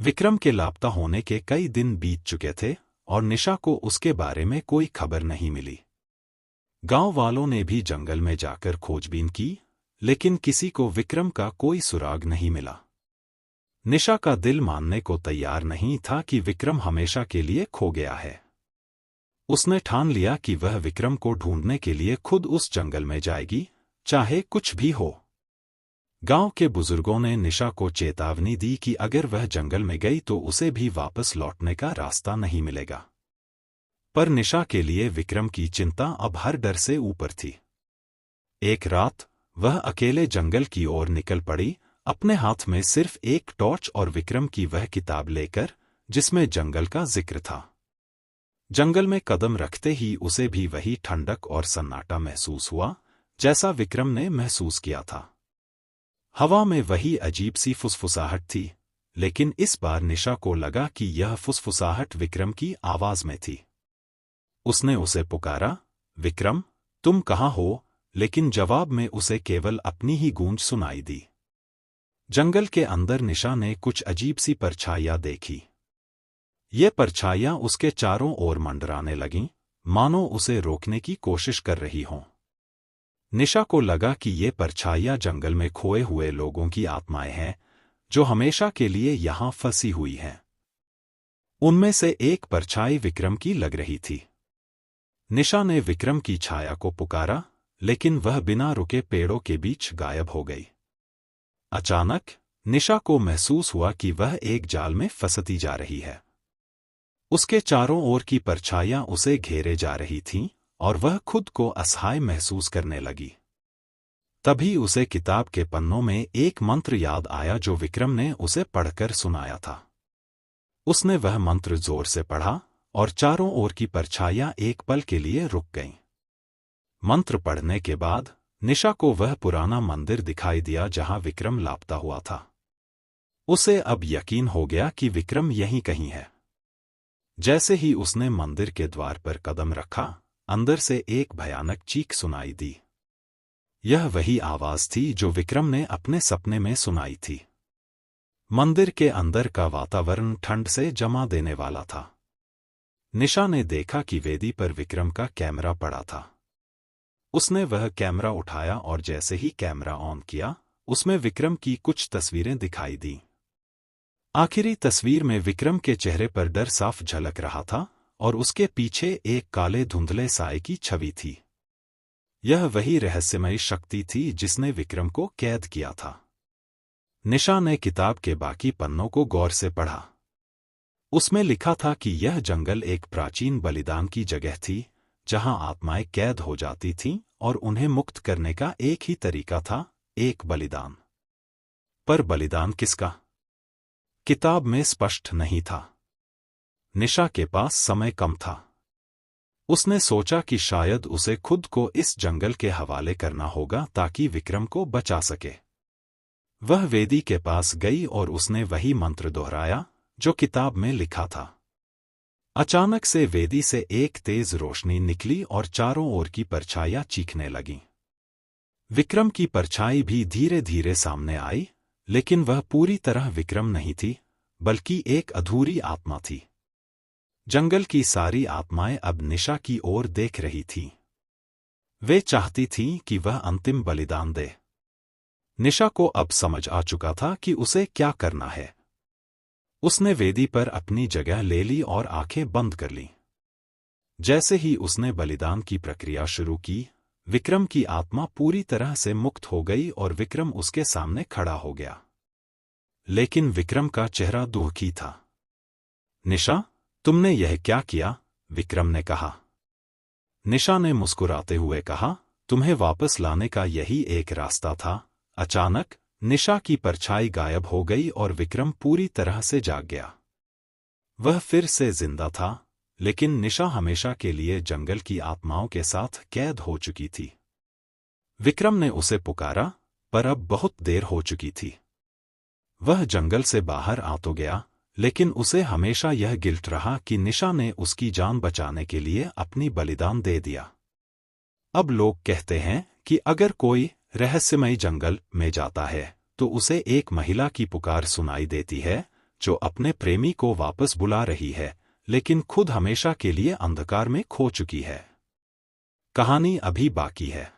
विक्रम के लापता होने के कई दिन बीत चुके थे और निशा को उसके बारे में कोई खबर नहीं मिली। गांव वालों ने भी जंगल में जाकर खोजबीन की, लेकिन किसी को विक्रम का कोई सुराग नहीं मिला। निशा का दिल मानने को तैयार नहीं था कि विक्रम हमेशा के लिए खो गया है। उसने ठान लिया कि वह विक्रम को ढूंढने के लिए खुद उस जंगल में जाएगी, चाहे कुछ भी हो। गांव के बुजुर्गों ने निशा को चेतावनी दी कि अगर वह जंगल में गई तो उसे भी वापस लौटने का रास्ता नहीं मिलेगा। पर निशा के लिए विक्रम की चिंता अब हर डर से ऊपर थी। एक रात वह अकेले जंगल की ओर निकल पड़ी, अपने हाथ में सिर्फ एक टॉर्च और विक्रम की वह किताब लेकर जिसमें जंगल का जिक्र था। जंगल में कदम रखते ही उसे भी वही ठंडक और सन्नाटा महसूस हुआ जैसा विक्रम ने महसूस किया था। हवा में वही अजीब सी फुसफुसाहट थी, लेकिन इस बार निशा को लगा कि यह फुसफुसाहट विक्रम की आवाज में थी। उसने उसे पुकारा, विक्रम, तुम कहाँ हो? लेकिन जवाब में उसे केवल अपनी ही गूंज सुनाई दी। जंगल के अंदर निशा ने कुछ अजीब सी परछाइयां देखी। ये परछाइयां उसके चारों ओर मंडराने लगीं, मानो उसे रोकने की कोशिश कर रही हों। निशा को लगा कि ये परछाइयां जंगल में खोए हुए लोगों की आत्माएं हैं, जो हमेशा के लिए यहां फंसी हुई हैं। उनमें से एक परछाई विक्रम की लग रही थी। निशा ने विक्रम की छाया को पुकारा, लेकिन वह बिना रुके पेड़ों के बीच गायब हो गई। अचानक निशा को महसूस हुआ कि वह एक जाल में फंसती जा रही है। उसके चारों ओर की परछाइयां उसे घेरे जा रही थीं और वह खुद को असहाय महसूस करने लगी। तभी उसे किताब के पन्नों में एक मंत्र याद आया जो विक्रम ने उसे पढ़कर सुनाया था। उसने वह मंत्र जोर से पढ़ा और चारों ओर की परछाइयां एक पल के लिए रुक गईं। मंत्र पढ़ने के बाद निशा को वह पुराना मंदिर दिखाई दिया जहां विक्रम लापता हुआ था। उसे अब यकीन हो गया कि विक्रम यहीं कहीं है। जैसे ही उसने मंदिर के द्वार पर कदम रखा, अंदर से एक भयानक चीख सुनाई दी। यह वही आवाज थी जो विक्रम ने अपने सपने में सुनाई थी। मंदिर के अंदर का वातावरण ठंड से जमा देने वाला था। निशा ने देखा कि वेदी पर विक्रम का कैमरा पड़ा था। उसने वह कैमरा उठाया और जैसे ही कैमरा ऑन किया, उसमें विक्रम की कुछ तस्वीरें दिखाई दीं। आखिरी तस्वीर में विक्रम के चेहरे पर डर साफ झलक रहा था और उसके पीछे एक काले धुंधले साए की छवि थी। यह वही रहस्यमयी शक्ति थी जिसने विक्रम को कैद किया था। निशा ने किताब के बाकी पन्नों को गौर से पढ़ा। उसमें लिखा था कि यह जंगल एक प्राचीन बलिदान की जगह थी, जहां आत्माएं कैद हो जाती थीं और उन्हें मुक्त करने का एक ही तरीका था, एक बलिदान। पर बलिदान किसका? किताब में स्पष्ट नहीं था। निशा के पास समय कम था। उसने सोचा कि शायद उसे खुद को इस जंगल के हवाले करना होगा ताकि विक्रम को बचा सके। वह वेदी के पास गई और उसने वही मंत्र दोहराया जो किताब में लिखा था। अचानक से वेदी से एक तेज रोशनी निकली और चारों ओर की परछाइयां चीखने लगीं। विक्रम की परछाई भी धीरे धीरे सामने आई, लेकिन वह पूरी तरह विक्रम नहीं थी, बल्कि एक अधूरी आत्मा थी। जंगल की सारी आत्माएं अब निशा की ओर देख रही थीं। वे चाहती थीं कि वह अंतिम बलिदान दे। निशा को अब समझ आ चुका था कि उसे क्या करना है। उसने वेदी पर अपनी जगह ले ली और आंखें बंद कर लीं। जैसे ही उसने बलिदान की प्रक्रिया शुरू की, विक्रम की आत्मा पूरी तरह से मुक्त हो गई और विक्रम उसके सामने खड़ा हो गया। लेकिन विक्रम का चेहरा दुखी था। निशा, तुमने यह क्या किया? विक्रम ने कहा। निशा ने मुस्कुराते हुए कहा, तुम्हें वापस लाने का यही एक रास्ता था। अचानक निशा की परछाई गायब हो गई और विक्रम पूरी तरह से जाग गया। वह फिर से जिंदा था, लेकिन निशा हमेशा के लिए जंगल की आत्माओं के साथ कैद हो चुकी थी। विक्रम ने उसे पुकारा, पर अब बहुत देर हो चुकी थी। वह जंगल से बाहर आ तो गया, लेकिन उसे हमेशा यह गिल्ट रहा कि निशा ने उसकी जान बचाने के लिए अपनी बलिदान दे दिया। अब लोग कहते हैं कि अगर कोई रहस्यमय जंगल में जाता है तो उसे एक महिला की पुकार सुनाई देती है, जो अपने प्रेमी को वापस बुला रही है, लेकिन खुद हमेशा के लिए अंधकार में खो चुकी है। कहानी अभी बाकी है।